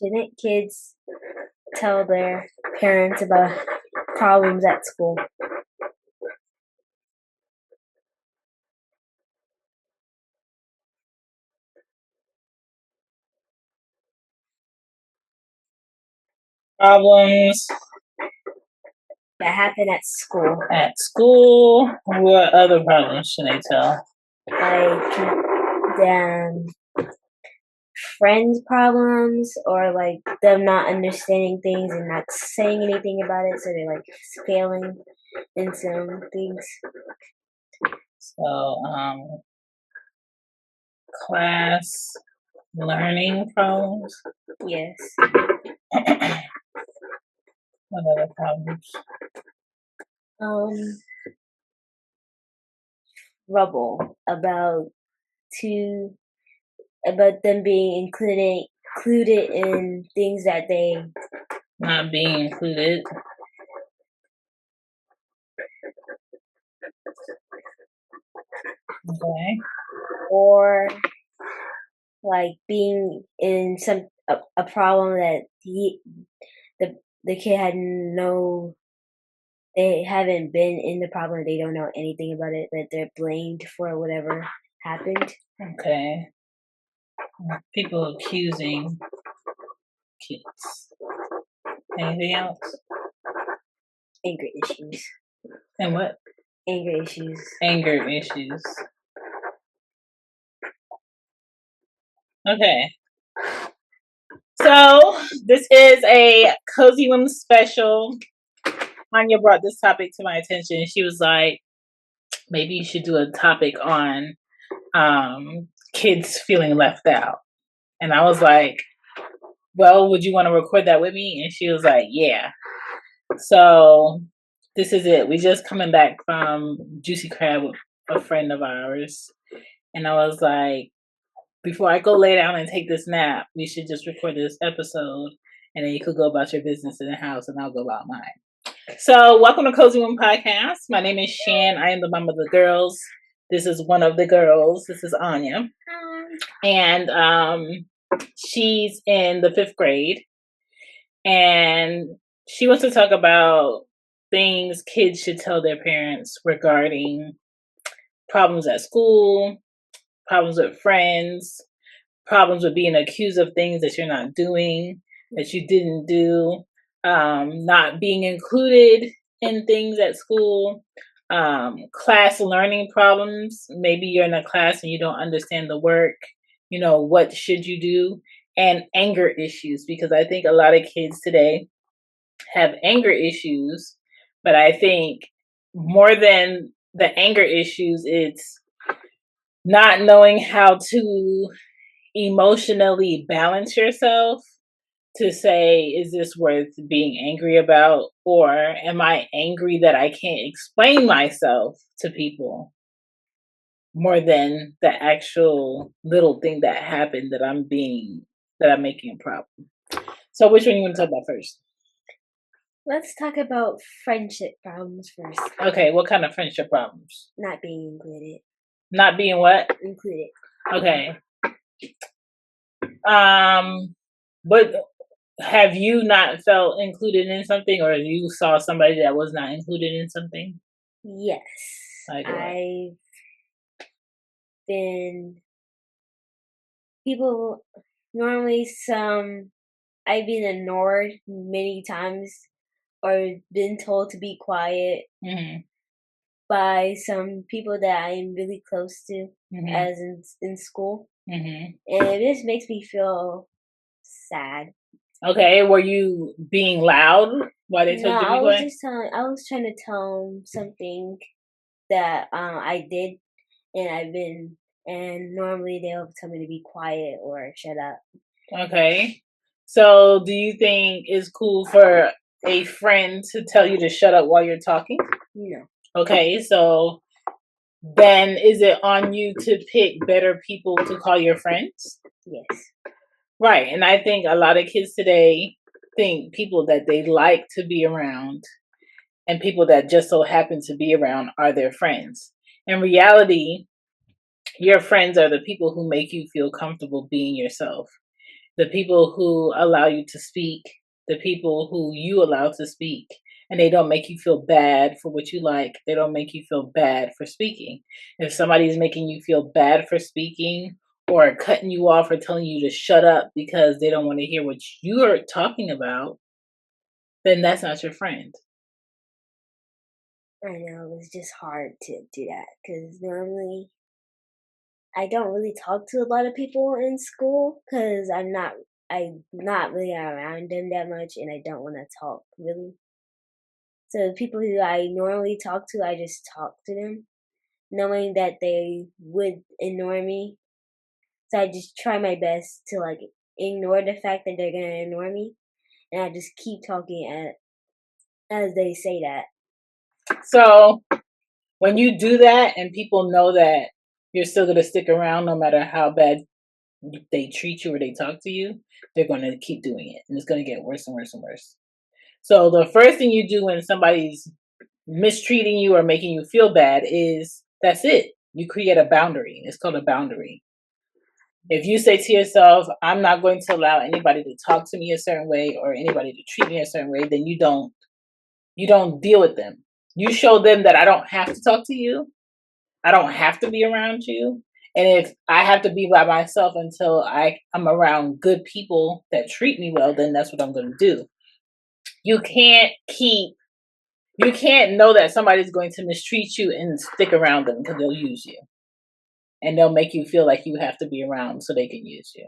Shouldn't kids tell their parents about problems at school? Problems that happen at school. At school? What other problems should they tell? Like them friends' problems, or like them not understanding things and not saying anything about it, so they're like failing in some things. So, class learning problems. Yes. What other problems? Trouble about them being included in things that they not being included. Okay. Or like being in a problem that the kid they haven't been in the problem, they don't know anything about it, that they're blamed for whatever happened. Okay. People accusing kids. Anything else? Anger issues. And what? Anger issues. Anger issues. Okay. So this is a Cozy Women special. Anya brought this topic to my attention. She was like, maybe you should do a topic on kids feeling left out. And I was like, well, would you want to record that with me? And she was like, yeah. So this is it. We just coming back from Juicy Crab with a friend of ours. And I was like, before I go lay down and take this nap, we should just record this episode. And then you could go about your business in the house and I'll go about mine. So welcome to Cozy Women Podcast. My name is Shan. I am the mom of the girls. This is one of the girls. This is Anya. And she's in the 5th grade. And she wants to talk about things kids should tell their parents regarding problems at school, problems with friends, problems with being accused of things that you're not doing, that you didn't do, not being included in things at school, class learning problems. Maybe you're in a class and you don't understand the work. What should you do? And anger issues, because I think a lot of kids today have anger issues, but I think more than the anger issues, it's not knowing how to emotionally balance yourself to say, is this worth being angry about? Or am I angry that I can't explain myself to people more than the actual little thing that happened that I'm making a problem? So which one you want to talk about first? Let's talk about friendship problems first. Okay, what kind of friendship problems? Not being included. Not being what? Included. Okay. But have you not felt included in something, or you saw somebody that was not included in something? Yes. Like what? I've been ignored many times or been told to be quiet by some people that I'm really close to, as in school. And this makes me feel sad. Okay, were you being loud while they told you to be quiet? I was trying to tell them something that I did, and normally they'll tell me to be quiet or shut up. Okay. So do you think it's cool for a friend to tell you to shut up while you're talking? No. Okay, so then is it on you to pick better people to call your friends? Yes. Right, and I think a lot of kids today think people that they like to be around and people that just so happen to be around are their friends. In reality, your friends are the people who make you feel comfortable being yourself. the people who allow you to speak, the people who you allow to speak, and they don't make you feel bad for what you like. They don't make you feel bad for speaking. If somebody's making you feel bad for speaking or cutting you off or telling you to shut up because they don't want to hear what you're talking about, then that's not your friend. I know, it's just hard to do that because normally I don't really talk to a lot of people in school because I'm not really around them that much, and I don't want to talk really. So the people who I normally talk to, I just talk to them, knowing that they would ignore me. So I just try my best to like ignore the fact that they're gonna ignore me, and I just keep talking as they say that. So when you do that and people know that you're still going to stick around no matter how bad they treat you or they talk to you, they're going to keep doing it. And it's going to get worse and worse and worse. So the first thing you do when somebody's mistreating you or making you feel bad is that's it. You create a boundary. It's called a boundary. If you say to yourself, I'm not going to allow anybody to talk to me a certain way or anybody to treat me a certain way, then you don't deal with them. You show them that I don't have to talk to you. I don't have to be around you. And if I have to be by myself until I'm around good people that treat me well, then that's what I'm going to do. You can't know that somebody's going to mistreat you and stick around them because they'll use you. And they'll make you feel like you have to be around so they can use you.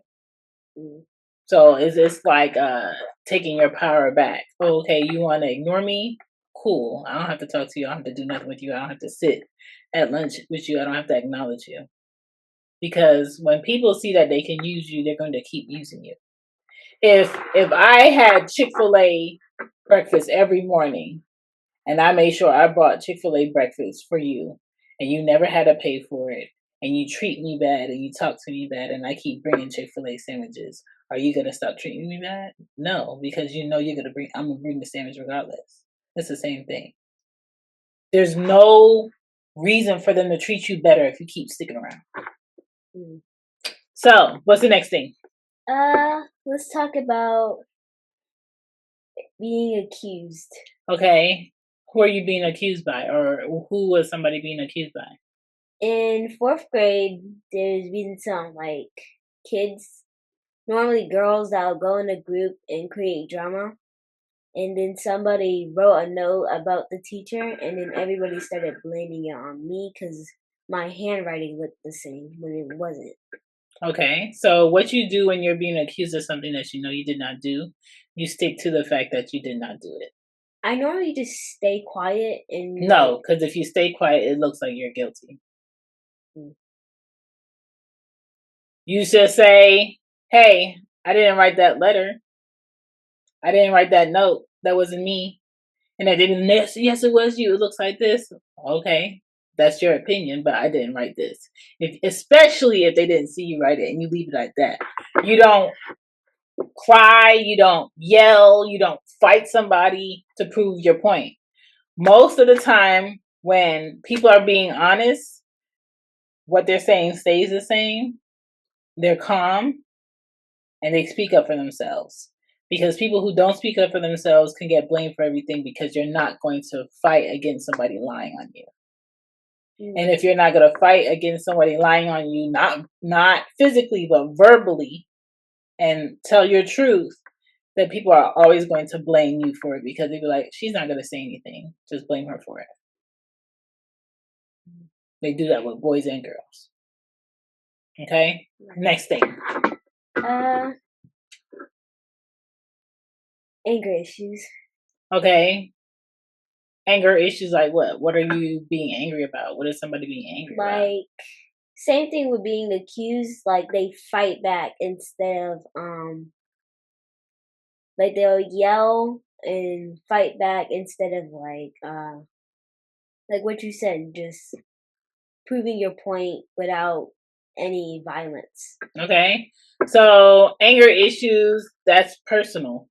Mm. So it's like taking your power back. Oh, okay, you want to ignore me? Cool. I don't have to talk to you. I don't have to do nothing with you. I don't have to sit at lunch with you. I don't have to acknowledge you. Because when people see that they can use you, they're going to keep using you. If I had Chick-fil-A breakfast every morning and I made sure I brought Chick-fil-A breakfast for you and you never had to pay for it and you treat me bad and you talk to me bad and I keep bringing Chick-fil-A sandwiches, are you going to stop treating me bad? No, because you know I'm going to bring the sandwich regardless. It's the same thing. There's no reason for them to treat you better if you keep sticking around. Mm. So, what's the next thing? Let's talk about being accused. Okay. Who are you being accused by? Or who was somebody being accused by? In 4th grade, there's been some, like, kids, normally girls, that'll go in a group and create drama. And then somebody wrote a note about the teacher, and then everybody started blaming it on me because my handwriting looked the same when it wasn't. Okay, so what you do when you're being accused of something that you know you did not do, you stick to the fact that you did not do it. I normally just stay quiet and... No, because if you stay quiet, it looks like you're guilty. You should say, hey, I didn't write that letter. I didn't write that note. That wasn't me. And I didn't, yes, it was you. It looks like this. Okay, that's your opinion, but I didn't write this. Especially if they didn't see you write it and you leave it like that. You don't cry, you don't yell, you don't fight somebody to prove your point. Most of the time when people are being honest, what they're saying stays the same. They're calm and they speak up for themselves. Because people who don't speak up for themselves can get blamed for everything because you're not going to fight against somebody lying on you. And if you're not going to fight against somebody lying on you, not physically, but verbally, and tell your truth, then people are always going to blame you for it because they'll be like, she's not going to say anything. Just blame her for it. They do that with boys and girls. Okay? Next thing. Anger issues. Okay. Anger issues like what? What are you being angry about? What is somebody being angry about? Like, same thing with being accused. Like, they fight back instead of, like, they'll yell and fight back instead of, like what you said, just proving your point without any violence. Okay. So, anger issues, that's personal.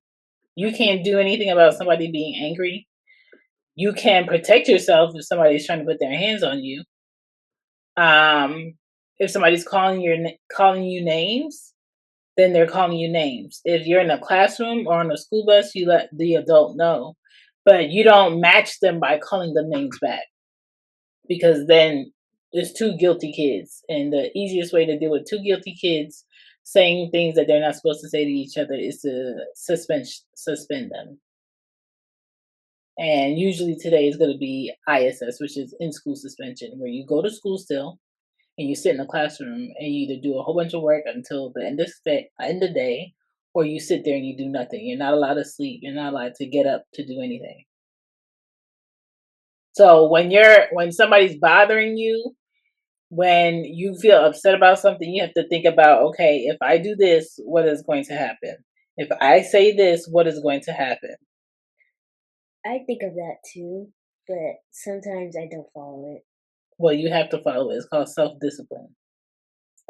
You can't do anything about somebody being angry. You can protect yourself if somebody's trying to put their hands on you. If somebody's calling you names, then they're calling you names. If you're in a classroom or on a school bus, you let the adult know, but you don't match them by calling them names back, because then there's two guilty kids. And the easiest way to deal with two guilty kids saying things that they're not supposed to say to each other is to suspend them. And usually today is going to be ISS, which is in school suspension, where you go to school still and you sit in the classroom and you either do a whole bunch of work until the end of the day, or you sit there and you do nothing. You're not allowed to sleep. You're not allowed to get up to do anything. So when somebody's bothering you, when you feel upset about something, you have to think about, okay, if I do this, what is going to happen? If I say this, what is going to happen? I think of that too, but sometimes I don't follow it. Well, you have to follow it. It's called self-discipline.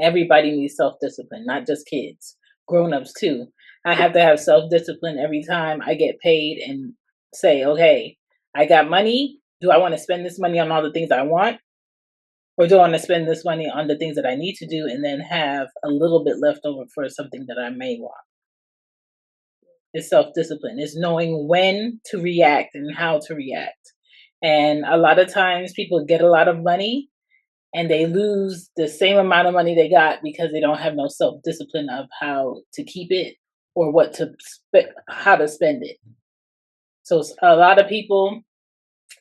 Everybody needs self-discipline, not just kids, grown-ups too. I have to have self-discipline every time I get paid and say, okay, I got money. Do I want to spend this money on all the things I want? Or do I want to spend this money on the things that I need to do and then have a little bit left over for something that I may want? It's self-discipline. It's knowing when to react and how to react. And a lot of times people get a lot of money and they lose the same amount of money they got because they don't have no self-discipline of how to keep it or how to spend it. So a lot of people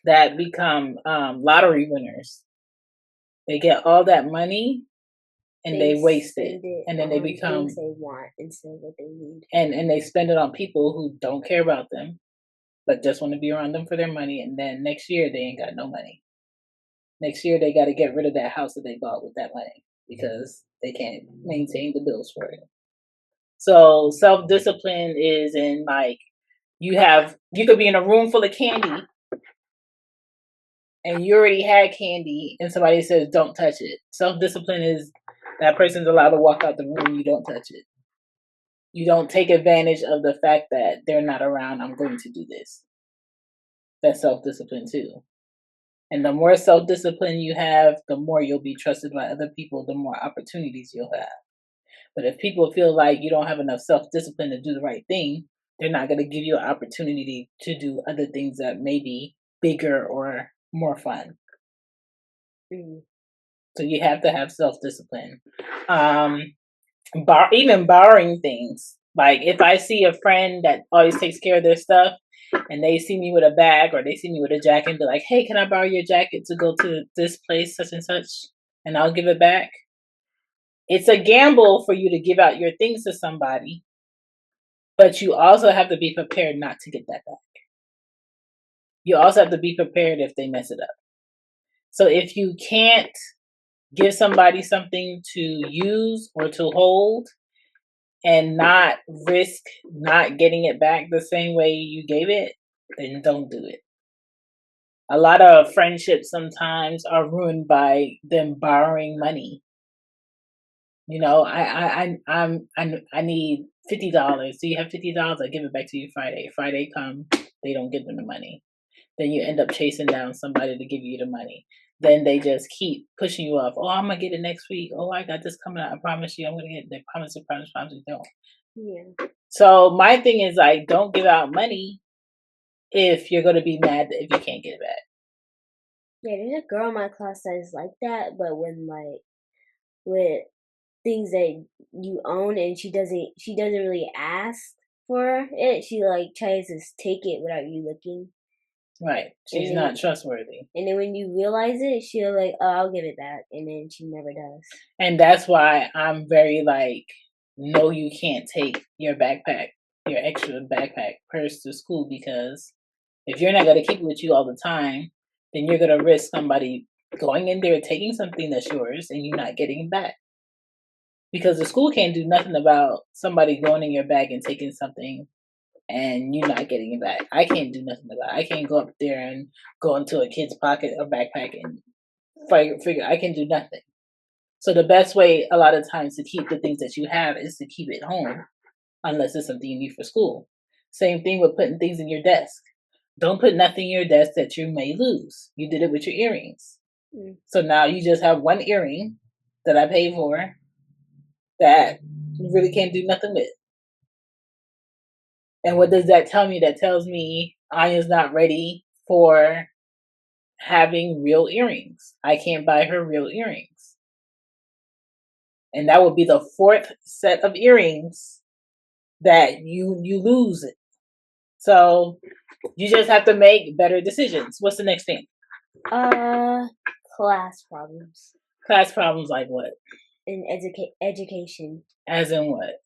that become lottery winners, they get all that money and they waste it, and then they become things they want instead of what they need, and they spend it on people who don't care about them, but just want to be around them for their money. And then next year they ain't got no money. Next year they got to get rid of that house that they bought with that money because they can't maintain the bills for it. So self-discipline is in, like, you could be in a room full of candy and you already had candy and somebody says don't touch it. Self-discipline is that person's allowed to walk out the room, you don't touch it. You don't take advantage of the fact that they're not around. I'm going to do this. That's self-discipline too. And the more self-discipline you have, the more you'll be trusted by other people, the more opportunities you'll have. But if people feel like you don't have enough self-discipline to do the right thing, they're not going to give you an opportunity to do other things that may be bigger or more fun. So you have to have self-discipline. Even borrowing things. Like if I see a friend that always takes care of their stuff and they see me with a bag or they see me with a jacket and be like, hey, can I borrow your jacket to go to this place, such and such, and I'll give it back. It's a gamble for you to give out your things to somebody, but you also have to be prepared not to get that back. You also have to be prepared if they mess it up. So if you can't give somebody something to use or to hold and not risk not getting it back the same way you gave it, then don't do it. A lot of friendships sometimes are ruined by them borrowing money. You know, I need $50. Do you have $50? I give it back to you Friday. Friday come, they don't give them the money. Then you end up chasing down somebody to give you the money. Then they just keep pushing you off. Oh, I'm gonna get it next week. Oh, I got this coming out. I promise you, I'm gonna get it. They promise, you don't. Yeah. So my thing is, like, don't give out money if you're gonna be mad if you can't get it back. Yeah, there's a girl in my class that is like that, but when with things that you own and she doesn't really ask for it, she tries to take it without you looking. Right. She's not trustworthy. And then when you realize it, she'll oh, I'll give it back, and then she never does. And that's why I'm very no, you can't take your backpack, your extra backpack purse to school, because if you're not gonna keep it with you all the time, then you're gonna risk somebody going in there taking something that's yours and you not getting it back. Because the school can't do nothing about somebody going in your bag and taking something and you not getting it back. I can't do nothing about it. I can't go up there and go into a kid's pocket or backpack and figure I can do nothing. So the best way a lot of times to keep the things that you have is to keep it home, unless it's something you need for school. Same thing with putting things in your desk. Don't put nothing in your desk that you may lose. You did it with your earrings. So now you just have one earring that I paid for that you really can't do nothing with. And what does that tell me? That tells me Anya's not ready for having real earrings. I can't buy her real earrings. And that would be the 4th set of earrings that you lose it. So you just have to make better decisions. What's the next thing? Class problems. Class problems like what? In education. As in what?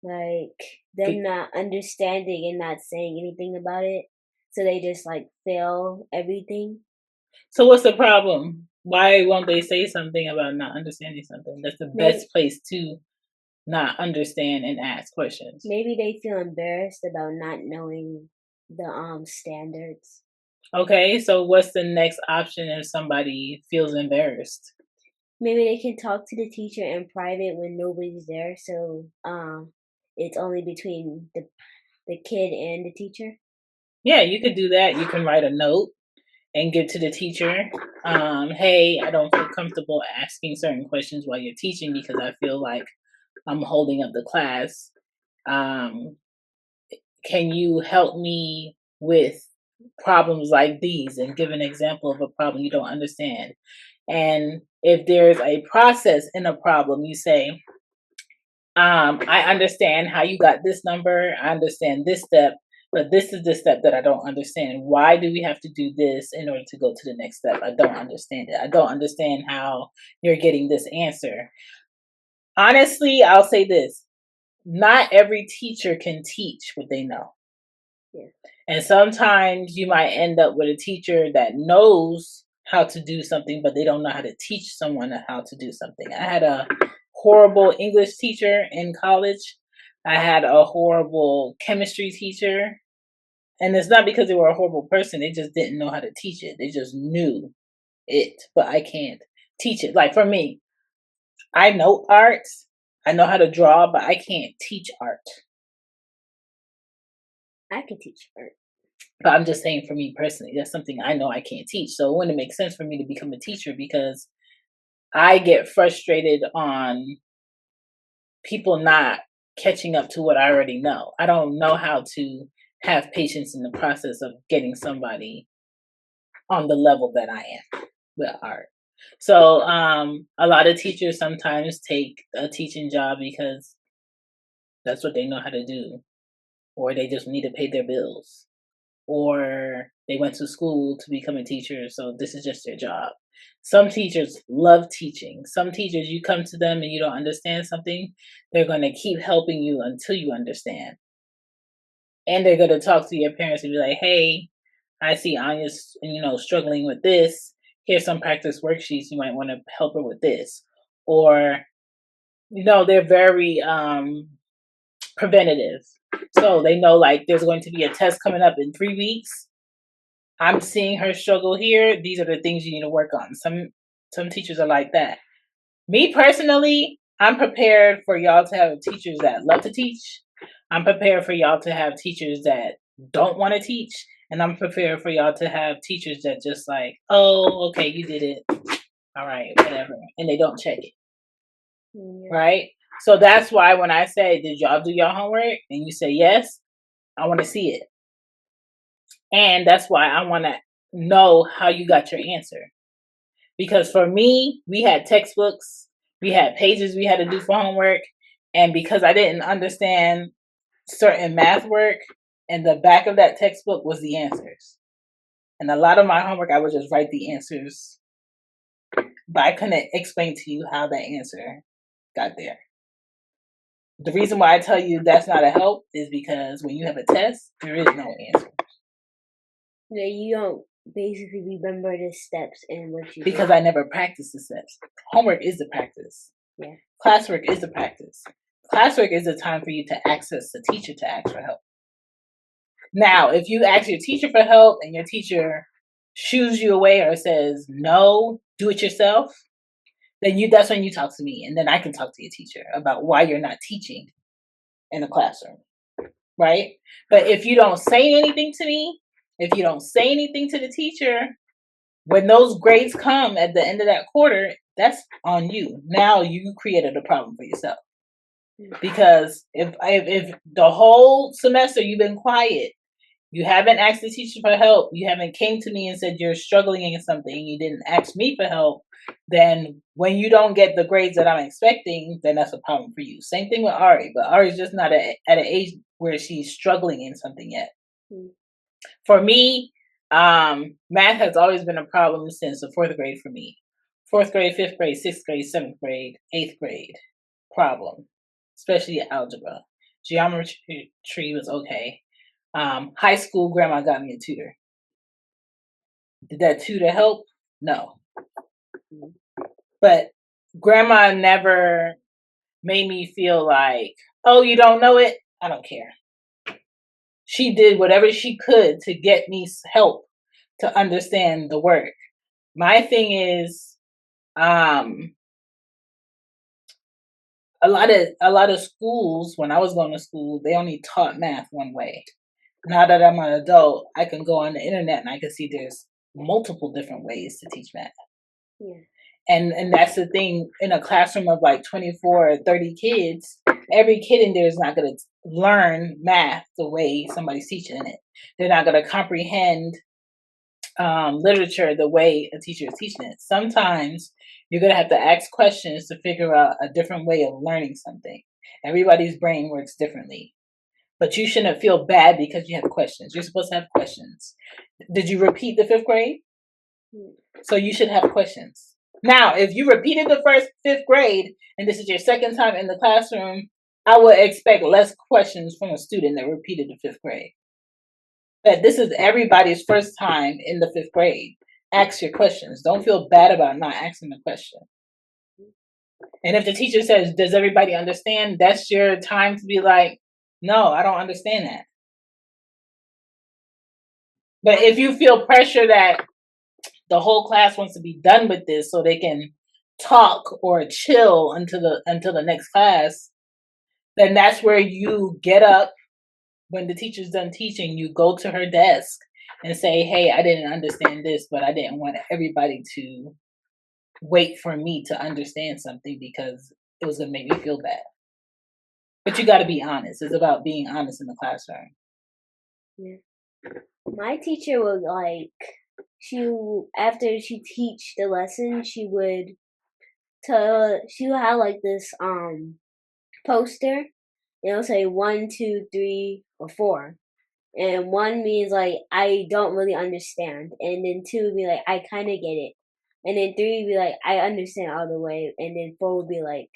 Like them not understanding and not saying anything about it. So they just like fail everything. So what's the problem? Why won't they say something about not understanding something? That's the best place to not understand and ask questions. Maybe they feel embarrassed about not knowing the standards. Okay, so what's the next option if somebody feels embarrassed? Maybe they can talk to the teacher in private when nobody's there, so it's only between the kid and the teacher. Yeah, you could do that. You can write a note and give to the teacher. Hey, I don't feel comfortable asking certain questions while you're teaching because I feel like I'm holding up the class. Can you help me with problems like these, and give an example of a problem you don't understand? And if there's a process in a problem, you say, I understand how you got this number. I understand this step, but this is the step that I don't understand. Why do we have to do this in order to go to the next step? I don't understand it. I don't understand how you're getting this answer. Honestly, I'll say this. Not every teacher can teach what they know. Yeah. And sometimes you might end up with a teacher that knows how to do something, but they don't know how to teach someone how to do something. I had a horrible English teacher in college. I had a horrible chemistry teacher. And it's not because they were a horrible person. They just didn't know how to teach it. They just knew it, but I can't teach it. Like for me, I know art. I know how to draw, but I can't teach art. I can teach art. But I'm just saying for me personally, that's something I know I can't teach. So it wouldn't make sense for me to become a teacher because I get frustrated on people not catching up to what I already know. I don't know how to have patience in the process of getting somebody on the level that I am with art. So a lot of teachers sometimes take a teaching job because that's what they know how to do, or they just need to pay their bills, or they went to school to become a teacher, so this is just their job. Some teachers love teaching. Some teachers, you come to them and you don't understand something, they're going to keep helping you until you understand. And they're going to talk to your parents and be like, hey, I see Anya's, struggling with this. Here's some practice worksheets. You might want to help her with this. Or, they're very preventative. So they know like there's going to be a test coming up in 3 weeks. I'm seeing her struggle here. These are the things you need to work on. Some teachers are like that. Me personally, I'm prepared for y'all to have teachers that love to teach. I'm prepared for y'all to have teachers that don't want to teach. And I'm prepared for y'all to have teachers that just like, oh, okay, you did it. All right, whatever. And they don't check it. Yeah. Right? So that's why when I say, did y'all do your homework? And you say yes, I want to see it. And that's why I want to know how you got your answer. Because for me, we had textbooks, we had pages we had to do for homework. And because I didn't understand certain math work, and the back of that textbook was the answers. And a lot of my homework, I would just write the answers, but I couldn't explain to you how that answer got there. The reason why I tell you that's not a help is because when you have a test, there is no answer. Yeah, you don't basically remember the steps and what you because do. I never practiced the steps. Homework is the practice. Yeah. Classwork is the practice. Classwork is the time for you to access the teacher to ask for help. Now, if you ask your teacher for help and your teacher shoos you away or says, no, do it yourself, then that's when you talk to me. And then I can talk to your teacher about why you're not teaching in a classroom. Right? But if you don't say anything to me, if you don't say anything to the teacher, when those grades come at the end of that quarter, that's on you. Now you created a problem for yourself. Because if the whole semester you've been quiet, you haven't asked the teacher for help, you haven't came to me and said you're struggling in something, you didn't ask me for help, then when you don't get the grades that I'm expecting, then that's a problem for you. Same thing with Ari, but Ari's just not at an age where she's struggling in something yet. For me, math has always been a problem since the 4th grade for me. 4th grade, 5th grade, 6th grade, 7th grade, 8th grade, problem, especially algebra. Geometry was okay. High school, grandma got me a tutor. Did that tutor help? No. But grandma never made me feel like, oh, you don't know it? I don't care. She did whatever she could to get me help to understand the work. My thing is, a lot of schools, when I was going to school, they only taught math one way. Now that I'm an adult, I can go on the internet and I can see there's multiple different ways to teach math. Yeah. And that's the thing, in a classroom of like 24 or 30 kids, every kid in there is not going to learn math the way somebody's teaching it. They're not going to comprehend literature the way a teacher is teaching it. Sometimes you're going to have to ask questions to figure out a different way of learning something. Everybody's brain works differently. But you shouldn't feel bad because you have questions. You're supposed to have questions. Did you repeat the 5th grade? So you should have questions. Now, if you repeated the 5th grade, and this is your second time in the classroom, I would expect less questions from a student that repeated the 5th grade. But this is everybody's first time in the 5th grade. Ask your questions. Don't feel bad about not asking the question. And if the teacher says, does everybody understand? That's your time to be like, no, I don't understand that. But if you feel pressure that the whole class wants to be done with this so they can talk or chill until the next class, then that's where you get up when the teacher's done teaching. You go to her desk and say, hey, I didn't understand this, but I didn't want everybody to wait for me to understand something because it was going to make me feel bad. But you got to be honest. It's about being honest in the classroom. Yeah. My teacher would after she teach the lesson, she would have like this poster. It'll say 1, 2, 3, or 4. And 1 means like I don't really understand. And then 2 would be like I kinda get it. And then 3 would be like I understand all the way. And then 4 would be like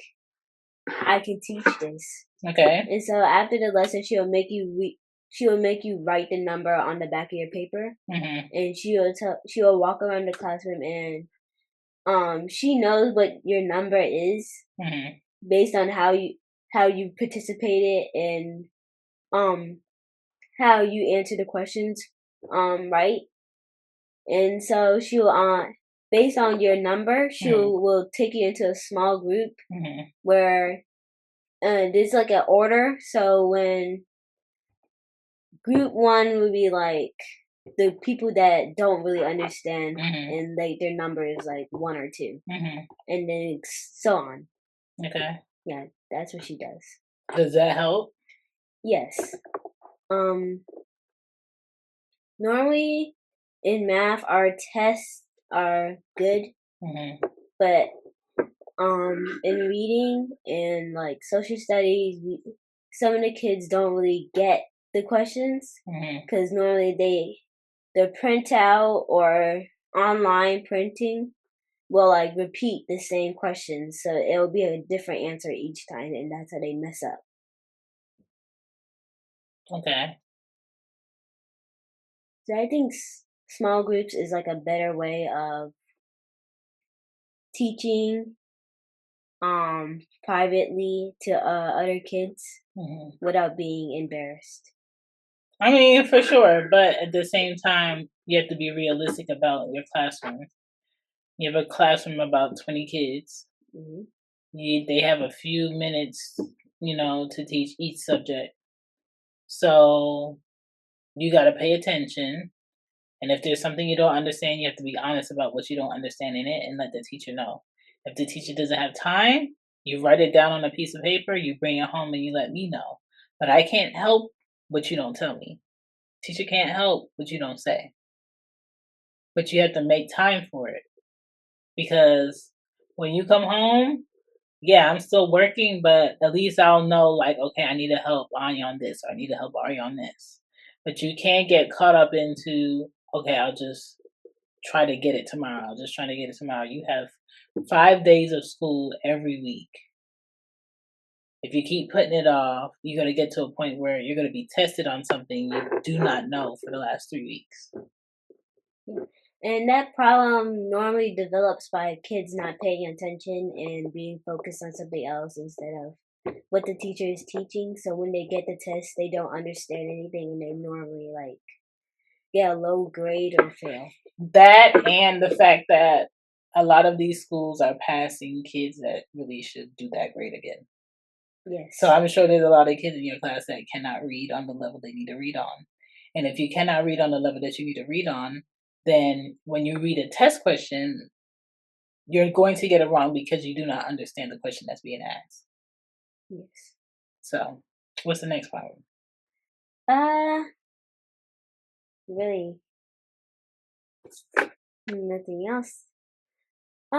I can teach this. Okay. And so after the lesson she will make you write the number on the back of your paper. And she will walk around the classroom and she knows what your number is based on how you participated and how you answer the questions right. And so she'll based on your number, she will take you into a small group where there's like an order. So when group 1 would be like the people that don't really understand and like their number is like 1 or 2 and then so on. Okay. Yeah, that's what she does. Does that help? Yes. Normally in math our tests are good, but in reading and like social studies, some of the kids don't really get the questions because normally the printout or online printing will like repeat the same questions, so it'll be a different answer each time, and that's how they mess up. Okay. So I think small groups is like a better way of teaching privately to other kids without being embarrassed. I mean, for sure, but at the same time, you have to be realistic about your classroom. You have a classroom of about 20 kids. They have a few minutes, to teach each subject. So you got to pay attention. And if there's something you don't understand, you have to be honest about what you don't understand in it and let the teacher know. If the teacher doesn't have time, You write it down on a piece of paper, you bring it home, and you let me know. But I can't help what you don't tell me. Teacher can't help what you don't say. But you have to make time for it. Because when you come home, yeah, I'm still working, but at least I'll know, like, okay, I need to help Anya on this, or I need to help Arya on this. But you can't get caught up into, okay, I'll just try to get it tomorrow. I'll just try to get it tomorrow. You have 5 days of school every week. If you keep putting it off, you're going to get to a point where you're going to be tested on something you do not know for the last 3 weeks. And that problem normally develops by kids not paying attention and being focused on something else instead of what the teacher is teaching. So when they get the test, they don't understand anything and they normally get a low grade or fail. That and the fact that a lot of these schools are passing kids that really should do that grade again. Yes. So I'm sure there's a lot of kids in your class that cannot read on the level they need to read on. And if you cannot read on the level that you need to read on, then when you read a test question, you're going to get it wrong because you do not understand the question that's being asked. Yes. So, what's the next problem? Really, nothing else. I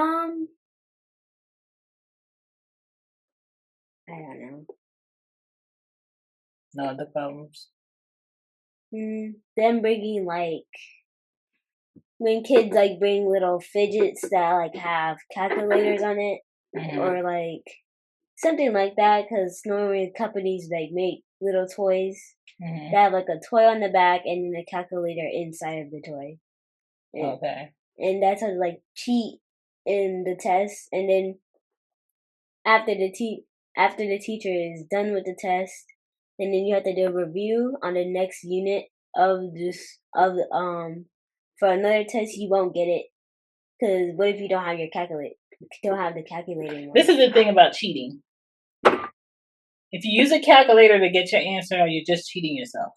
don't know. No other problems? Them bringing when kids bring little fidgets that have calculators on it, or something like that, because normally companies make little toys that have a toy on the back and then a calculator inside of the toy. Okay. And that's how to cheat in the test, and then after the teacher is done with the test, and then you have to do a review on the next unit of for another test. You won't get it because what if you don't have your calculator? You don't have the calculator anymore. This is the thing about cheating. If you use a calculator to get your answer, you're just cheating yourself.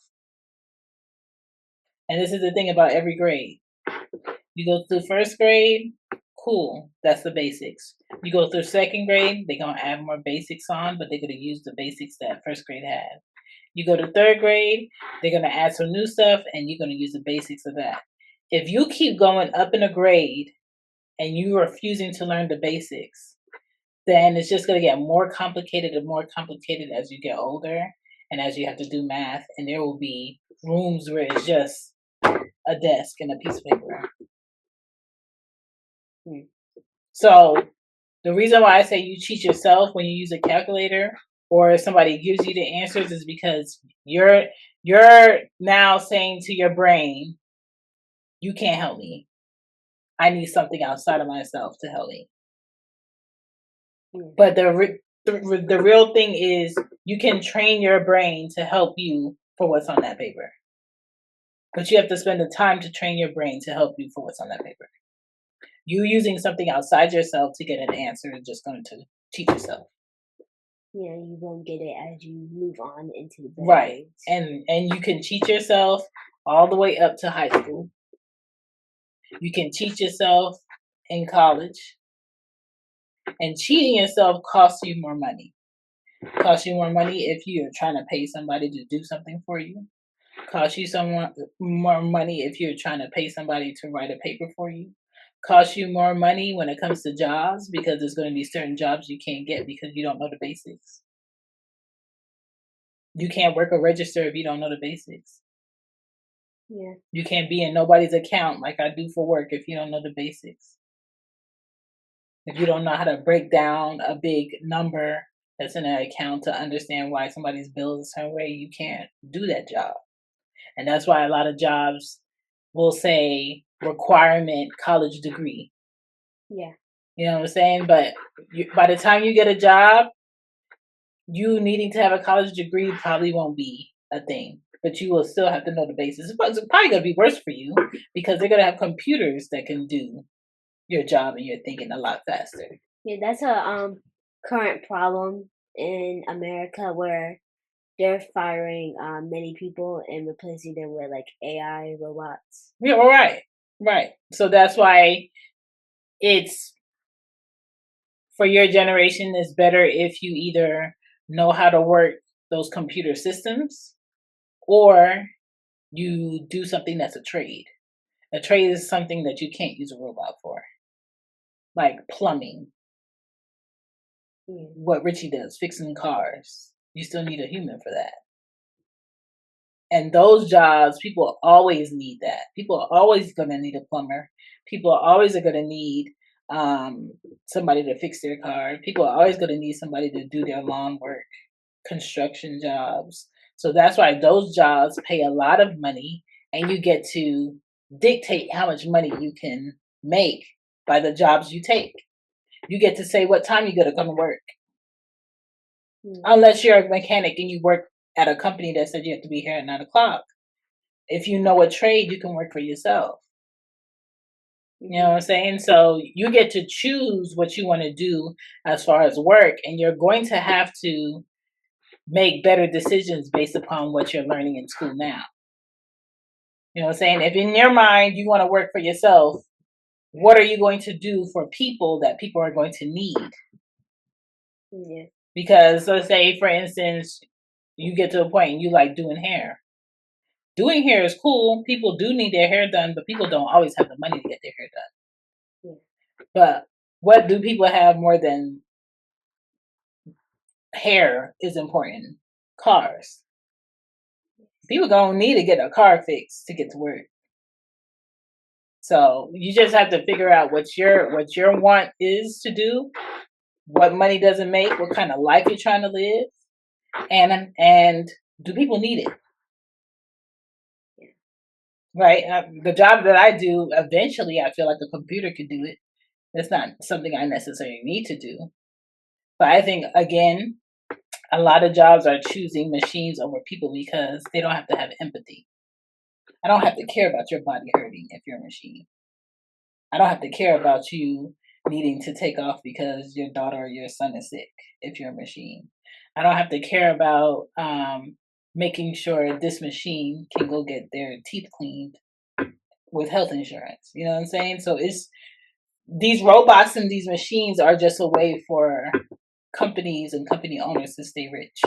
And this is the thing about every grade. You go through first grade, cool, that's the basics. You go through second grade, they're going to add more basics on, but they're going to use the basics that first grade had. You go to third grade, they're going to add some new stuff, and you're going to use the basics of that. If you keep going up in a grade and you're refusing to learn the basics, then it's just going to get more complicated and more complicated as you get older and as you have to do math. And there will be rooms where it's just a desk and a piece of paper. So the reason why I say you cheat yourself when you use a calculator or if somebody gives you the answers is because you're now saying to your brain, you can't help me. I need something outside of myself to help me. But the real thing is you can train your brain to help you for what's on that paper. But you have to spend the time to train your brain to help you for what's on that paper. You using something outside yourself to get an answer is just going to cheat yourself. Yeah, you won't get it as you move on into the right. And you can cheat yourself all the way up to high school. You can cheat yourself in college. And cheating yourself costs you more money. Costs you more money if you're trying to pay somebody to do something for you. Costs you more money if you're trying to pay somebody to write a paper for you. Costs you more money when it comes to jobs because there's going to be certain jobs you can't get because you don't know the basics. You can't work a register if you don't know the basics. Yeah. You can't be in nobody's account like I do for work if you don't know the basics. If you don't know how to break down a big number that's in an account to understand why somebody's bill is a certain way, you can't do that job. And that's why a lot of jobs will say requirement college degree. Yeah. You know what I'm saying? But by the time you get a job, you needing to have a college degree probably won't be a thing. But you will still have to know the basics. It's probably going to be worse for you because they're going to have computers that can do your job and you're thinking a lot faster. Yeah, that's a current problem in America where they're firing many people and replacing them with AI robots. Yeah, all right. Right. So that's why it's for your generation, it's better if you either know how to work those computer systems or you do something that's a trade. A trade is something that you can't use a robot for, like plumbing. What Richie does, fixing cars. You still need a human for that. And those jobs, people always need that. People are always going to need a plumber. People are always going to need somebody to fix their car. People are always going to need somebody to do their lawn work, construction jobs. So that's why those jobs pay a lot of money, and you get to dictate how much money you can make by the jobs you take. You get to say what time you're going to come to work. Unless you're a mechanic and you work at a company that said you have to be here at 9 o'clock. If you know a trade, you can work for yourself. You know what I'm saying? So you get to choose what you want to do as far as work, and you're going to have to make better decisions based upon what you're learning in school now. You know what I'm saying? If in your mind you want to work for yourself, what are you going to do for people that people are going to need? Yeah. Because let's say, for instance, you get to a point and you like doing hair. Doing hair is cool. People do need their hair done, but people don't always have the money to get their hair done. Yeah. But what do people have more than hair is important? Cars. People gonna need to get a car fixed to get to work. So you just have to figure out what your want is to do, what money doesn't make, what kind of life you're trying to live, and do people need it? Right? The job that I do, eventually I feel like a computer could do it. It's not something I necessarily need to do. But I think, again, a lot of jobs are choosing machines over people because they don't have to have empathy. I don't have to care about your body hurting if you're a machine. I don't have to care about you needing to take off because your daughter or your son is sick if you're a machine. I don't have to care about making sure this machine can go get their teeth cleaned with health insurance. You know what I'm saying? So it's these robots and these machines are just a way for companies and company owners to stay rich.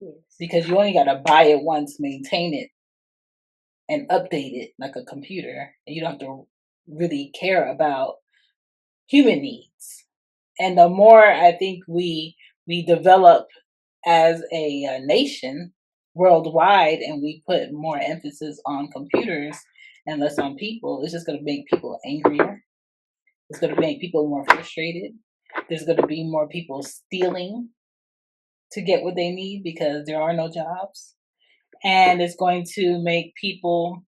Yes. Because you only got to buy it once, maintain it, and update it like a computer. And you don't have to really care about human needs. And the more I think we develop as a nation worldwide, and we put more emphasis on computers and less on people, it's just going to make people angrier. It's going to make people more frustrated. There's going to be more people stealing to get what they need because there are no jobs. And it's going to make people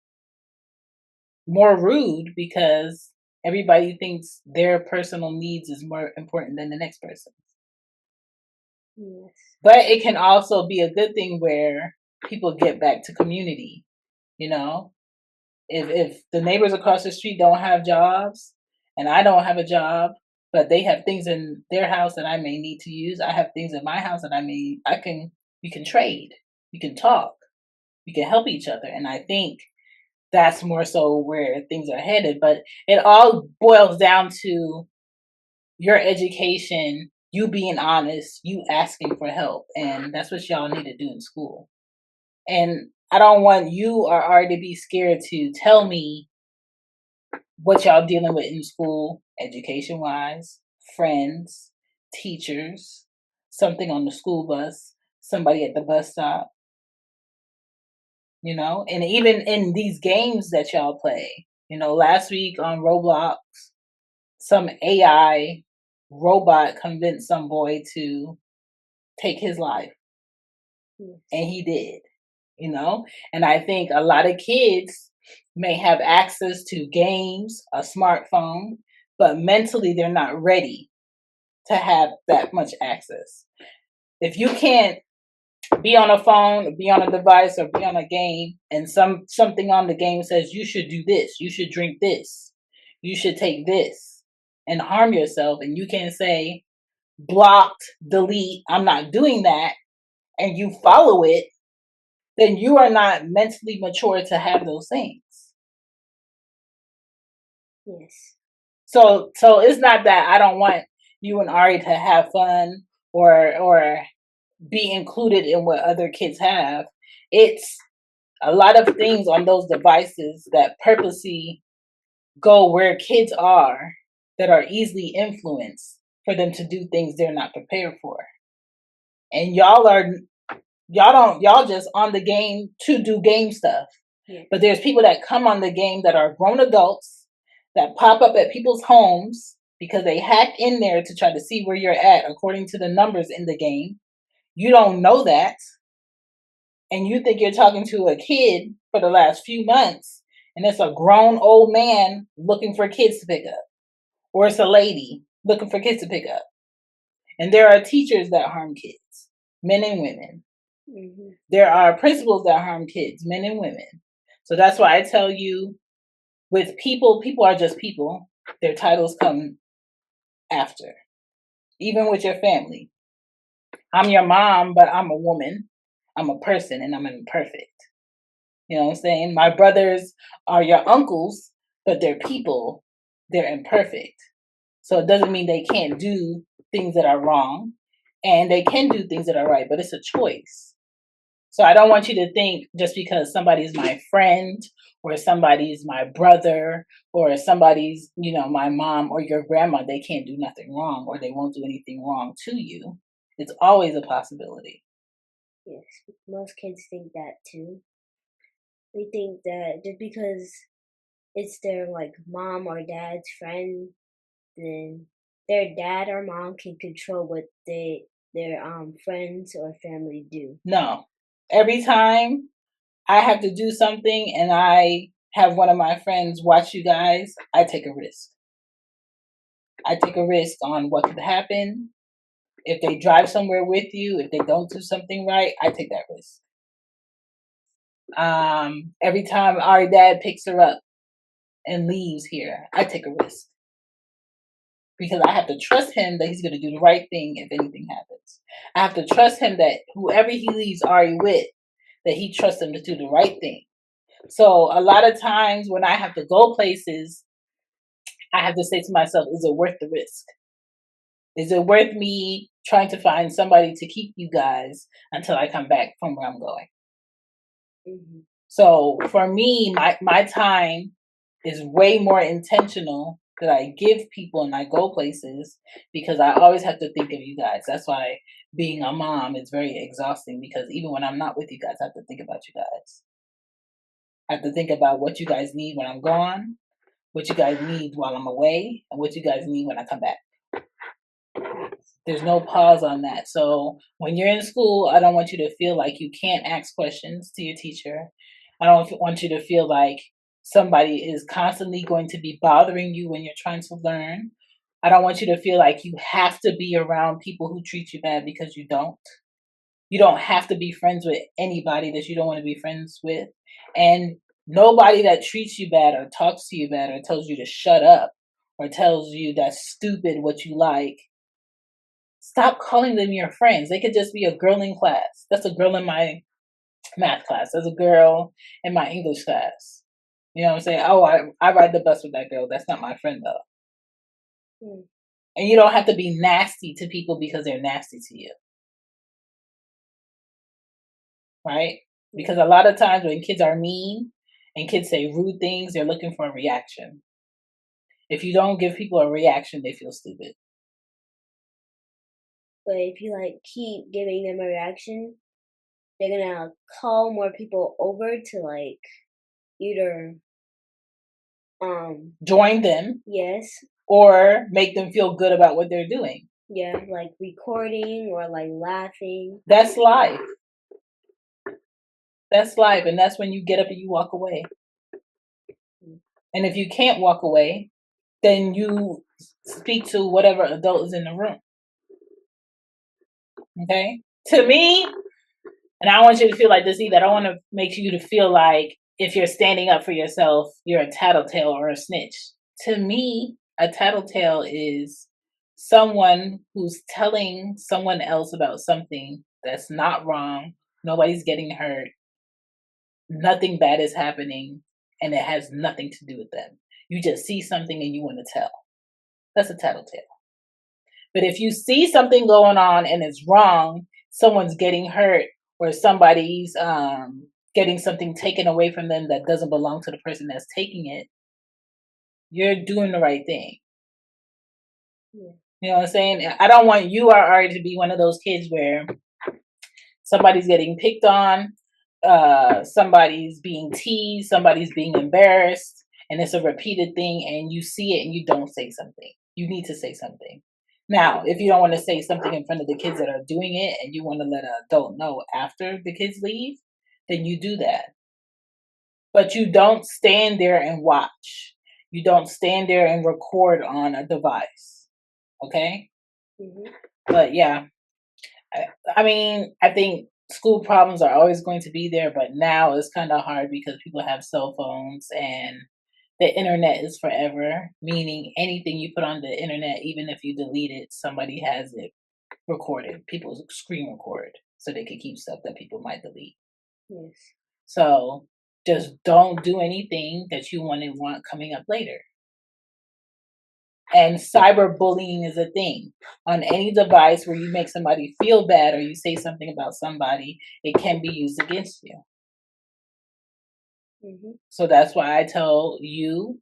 more rude because everybody thinks their personal needs is more important than the next person's. Yes. But it can also be a good thing where people get back to community. You know, if the neighbors across the street don't have jobs and I don't have a job, but they have things in their house that I may need to use, I have things in my house that we can trade, we can talk, we can help each other. And I think that's more so where things are headed. But it all boils down to your education, you being honest, you asking for help. And that's what y'all need to do in school. And I don't want you or R to be scared to tell me what y'all dealing with in school, education wise, friends, teachers, something on the school bus, somebody at the bus stop. You know, and even in these games that y'all play, you know, last week on Roblox, some AI robot convinced some boy to take his life. Yes. And he did, you know, and I think a lot of kids may have access to games, a smartphone, but mentally they're not ready to have that much access. If you can't be on a phone, be on a device, or be on a game, and something on the game says you should do this, you should drink this, you should take this, and harm yourself, and you can say, blocked, delete, I'm not doing that, and you follow it, then you are not mentally mature to have those things. Yes. So it's not that I don't want you and Ari to have fun or be included in what other kids have. It's a lot of things on those devices that purposely go where kids are that are easily influenced for them to do things they're not prepared for. And y'all just on the game to do game stuff. Yeah. But there's people that come on the game that are grown adults that pop up at people's homes because they hack in there to try to see where you're at according to the numbers in the game. You don't know that. And you think you're talking to a kid for the last few months, and it's a grown old man looking for kids to pick up. Or it's a lady looking for kids to pick up. And there are teachers that harm kids, men and women. Mm-hmm. There are principals that harm kids, men and women. So that's why I tell you, with people are just people. Their titles come after. Even with your family. I'm your mom, but I'm a woman. I'm a person, and I'm imperfect. You know what I'm saying? My brothers are your uncles, but they're people. They're imperfect. So it doesn't mean they can't do things that are wrong. And they can do things that are right, but it's a choice. So I don't want you to think just because somebody's my friend or somebody's my brother or somebody's, my mom or your grandma, they can't do nothing wrong or they won't do anything wrong to you. It's always a possibility. Yes, most kids think that too. They think that just because it's their mom or dad's friend, then their dad or mom can control what their friends or family do. No. Every time I have to do something and I have one of my friends watch you guys, I take a risk. I take a risk on what could happen. If they drive somewhere with you, if they don't do something right, I take that risk. Every time our dad picks her up and leaves here, I take a risk. Because I have to trust him that he's going to do the right thing if anything happens. I have to trust him that whoever he leaves Ari with, that he trusts him to do the right thing. So a lot of times when I have to go places, I have to say to myself, is it worth the risk? Is it worth me trying to find somebody to keep you guys until I come back from where I'm going? Mm-hmm. So for me, my time is way more intentional that I give people and I go places because I always have to think of you guys. That's why being a mom is very exhausting because even when I'm not with you guys, I have to think about you guys. I have to think about what you guys need when I'm gone, what you guys need while I'm away, and what you guys need when I come back. There's no pause on that. So when you're in school, I don't want you to feel like you can't ask questions to your teacher. I don't want you to feel like somebody is constantly going to be bothering you when you're trying to learn. I don't want you to feel like you have to be around people who treat you bad because you don't. You don't have to be friends with anybody that you don't want to be friends with. And nobody that treats you bad or talks to you bad or tells you to shut up or tells you that's stupid what you like, stop calling them your friends. They could just be a girl in class. That's a girl in my math class. That's a girl in my English class. You know what I'm saying? Oh, I ride the bus with that girl. That's not my friend though. Mm. And you don't have to be nasty to people because they're nasty to you. Right? Because a lot of times when kids are mean and kids say rude things, they're looking for a reaction. If you don't give people a reaction, they feel stupid. But if you keep giving them a reaction, they're gonna call more people over to either join them. Yes. Or make them feel good about what they're doing. Yeah, like recording or laughing. That's life. That's life, and that's when you get up and you walk away. And if you can't walk away, then you speak to whatever adult is in the room. Okay? To me, and I don't want you to feel like this either. I don't want to make you to feel like if you're standing up for yourself, you're a tattletale or a snitch. To me, a tattletale is someone who's telling someone else about something that's not wrong. Nobody's getting hurt. Nothing bad is happening, and it has nothing to do with them. You just see something and you want to tell. That's a tattletale. But if you see something going on and it's wrong, someone's getting hurt or somebody's getting something taken away from them that doesn't belong to the person that's taking it, you're doing the right thing. Yeah. You know what I'm saying? I don't want you or Ari to be one of those kids where somebody's getting picked on, somebody's being teased, somebody's being embarrassed, and it's a repeated thing, and you see it and you don't say something. You need to say something. Now, if you don't want to say something in front of the kids that are doing it and you want to let an adult know after the kids leave, then you do that. But you don't stand there and watch. You don't stand there and record on a device. Okay? Mm-hmm. But yeah, I mean, I think school problems are always going to be there, but now it's kind of hard because people have cell phones and the internet is forever, meaning anything you put on the internet, even if you delete it, somebody has it recorded. People screen record so they can keep stuff that people might delete. Yes. So just don't do anything that you want coming up later. And cyberbullying is a thing. On any device where you make somebody feel bad or you say something about somebody, it can be used against you. Mm-hmm. So that's why I tell you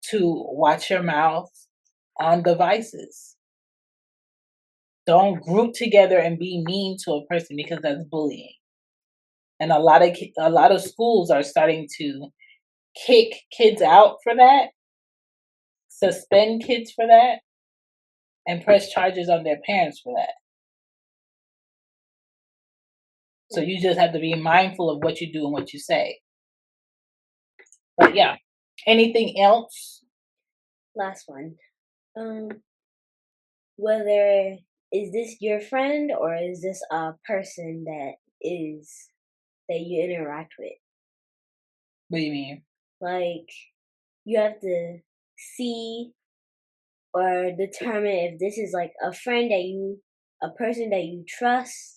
to watch your mouth on devices. Don't group together and be mean to a person because that's bullying. And a lot of schools are starting to kick kids out for that, suspend kids for that, and press charges on their parents for that. So you just have to be mindful of what you do and what you say. But yeah, anything else? Last one. Whether is this your friend or is this a person that you interact with? What do you mean? Like, you have to see or determine if this is like a person that you trust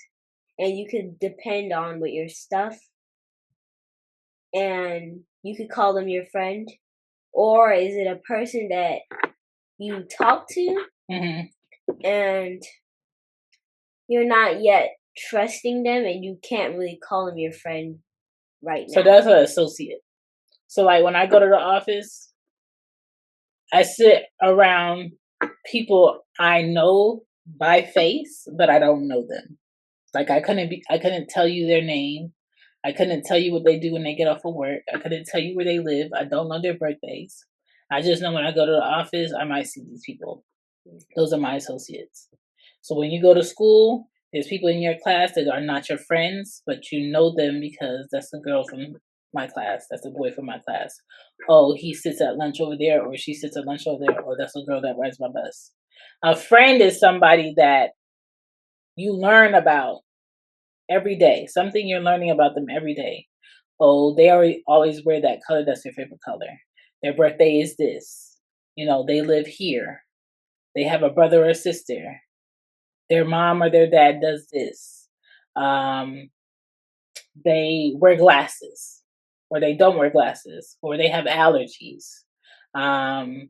and you could depend on with your stuff and you could call them your friend, or is it a person that you talk to and you're not yet trusting them and you can't really call them your friend right now? So that's an associate. So like when I go to the office, I sit around people I know by face, but I don't know them. Like I couldn't tell you their name. I couldn't tell you what they do when they get off of work. I couldn't tell you where they live. I don't know their birthdays. I just know when I go to the office, I might see these people. Those are my associates. So when you go to school, there's people in your class that are not your friends, but you know them because that's the girl from my class. That's the boy from my class. Oh, he sits at lunch over there, or she sits at lunch over there, or that's the girl that rides my bus. A friend is somebody that you learn about every day. Something you're learning about them every day. Oh, they always wear that color. That's their favorite color. Their birthday is this. You know, they live here. They have a brother or sister. Their mom or their dad does this. They wear glasses, or they don't wear glasses, or they have allergies. I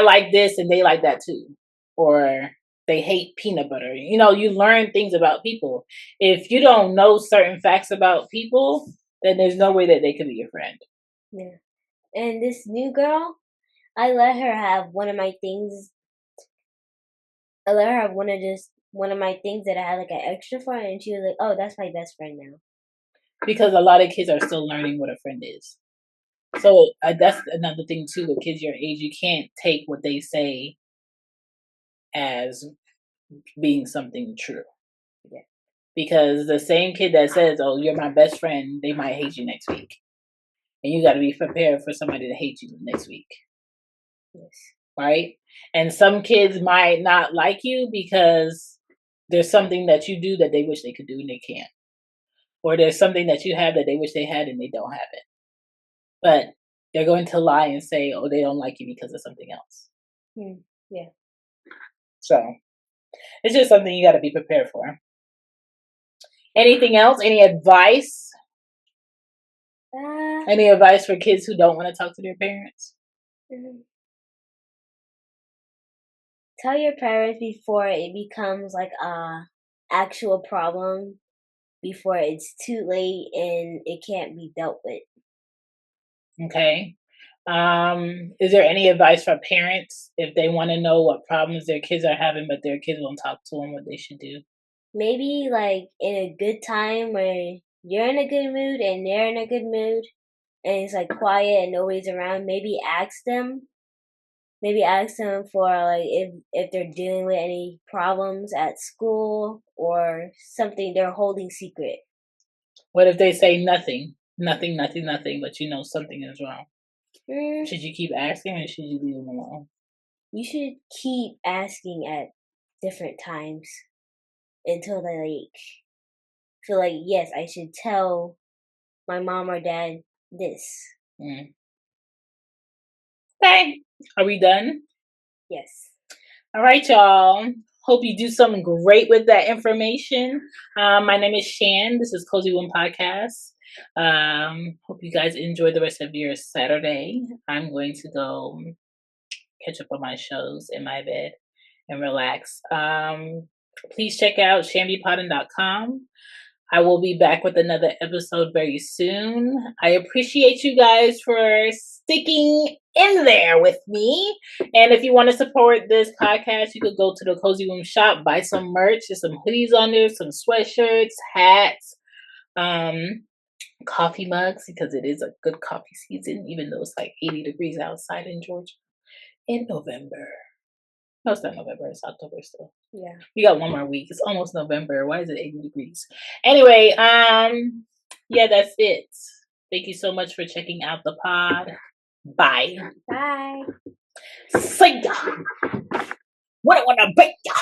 like this and they like that too. Or they hate peanut butter. You know, you learn things about people. If you don't know certain facts about people, then there's no way that they could be your friend. Yeah. And this new girl, I let her have one of my things. I let her have one of my things that I had like an extra for, and she was like, "Oh, that's my best friend now." Because a lot of kids are still learning what a friend is. So that's another thing too. With kids your age, you can't take what they say as being something true. Yeah. Because the same kid that says, "Oh, you're my best friend," they might hate you next week, and you got to be prepared for somebody to hate you next week. Yes. Right? And some kids might not like you because there's something that you do that they wish they could do and they can't, or there's something that you have that they wish they had and they don't have it. But they're going to lie and say, "Oh, they don't like you because of something else." Yeah. So it's just something you got to be prepared for. Anything else? Any advice? Any advice for kids who don't want to talk to their parents? Tell your parents before it becomes like a actual problem, before it's too late and it can't be dealt with. Okay. Is there any advice for parents if they want to know what problems their kids are having, but their kids won't talk to them, what they should do? Maybe like in a good time where you're in a good mood and they're in a good mood and it's like quiet and nobody's around, maybe ask them for like if they're dealing with any problems at school or something they're holding secret. What if they say nothing, but you know something is wrong? Should you keep asking or should you leave them alone? You should keep asking at different times until they like feel like, yes, I should tell my mom or dad this. Okay. Are we done? Yes. All right, y'all. Hope you do something great with that information. My name is Shan. This is Cozy Womb Podcast. Hope you guys enjoy the rest of your Saturday. I'm going to go catch up on my shows in my bed and relax. Please check out shanbypodden.com. I will be back with another episode very soon. I appreciate you guys for sticking in there with me. And if you want to support this podcast, you could go to the Cozy Womb shop, buy some merch. There's some hoodies on there, some sweatshirts, hats, coffee mugs, because it is a good coffee season, even though it's like 80 degrees outside in Georgia in November. No, it's not November. It's October still. Yeah. We got one more week. It's almost November. Why is it 80 degrees? Anyway, yeah, that's it. Thank you so much for checking out the pod. Bye. Bye. See ya. What I want to break ya.